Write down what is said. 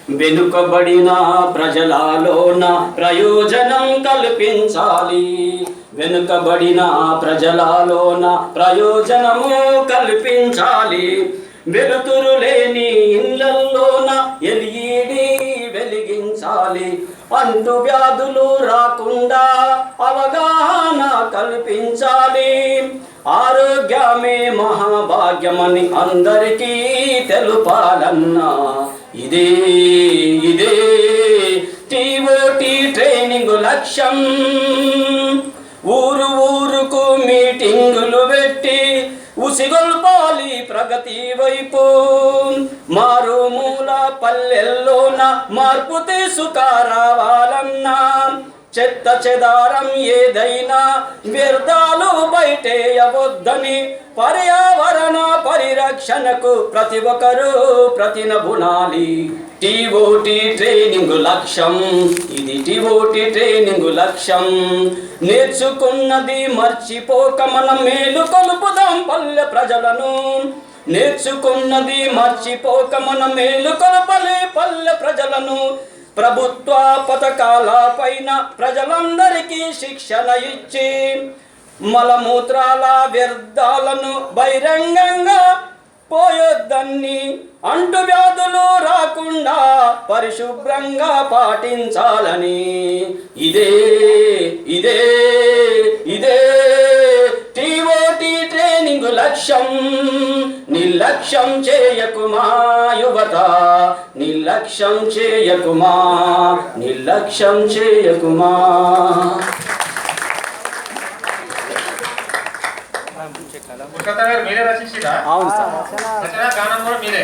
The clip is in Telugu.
వెనుకబడిన ప్రజలలోన ప్రయోజనం కల్పించాలి. వెనుకబడిన ప్రజలలోన ప్రయోజనము కల్పించాలి. వెలుతురు లేని ఇళ్లలోన ఎల్ఈడి వెలిగించాలి. అంటు వ్యాధులు రాకుండా అవగాహన కల్పించాలి. ఆరోగ్యమే మహాభాగ్యమని అందరికీ తెలుపాలన్నా ఇదే టీఓటీ ట్రైనింగ్ లక్ష్యం. ఊరు ఊరుకు మీటింగులు పెట్టి ఉసిగొల్పాలి ప్రగతి వైపు. మారుమూల పల్లెల్లోన మార్పు తీసుకురావాలన్నా చెత్త చెదారం ఏదైనా వ్యర్థాలు బయటేయవద్దని పర్యావరణ పరిరక్షణకు ప్రతి ఒక్కరూ ప్రతినబునాలి. టీఓటీ ట్రైనింగ్ లక్ష్యం, ఇది టీఓటీ ట్రైనింగ్ లక్ష్యం. నేర్చుకున్నది మర్చిపోక మనం మేలు కొలుపుదాం పల్లె ప్రజలను. నేర్చుకున్నది మర్చిపోక మనం మేలు కొలపలే పల్లె ప్రజలను. ప్రభుత్వ పథకాల పైన ప్రజలందరికీ శిక్షణ ఇచ్చి మలమూత్రాల వ్యర్థాలను బహిరంగంగా పోయొద్దని, అంటు వ్యాధులు రాకుండా పరిశుభ్రంగా పాటించాలని ఇదే టీఓటీ ట్రైనింగ్ లక్ష్యం. నిర్లక్ష్యం చేయకుమా యువత, నిర్లక్ష్యం చేయకుమా, నిర్లక్ష్యం చేయకుమా. మీరే రచించిరా? అవును సార్. రచనా గానం కూడా మీరే?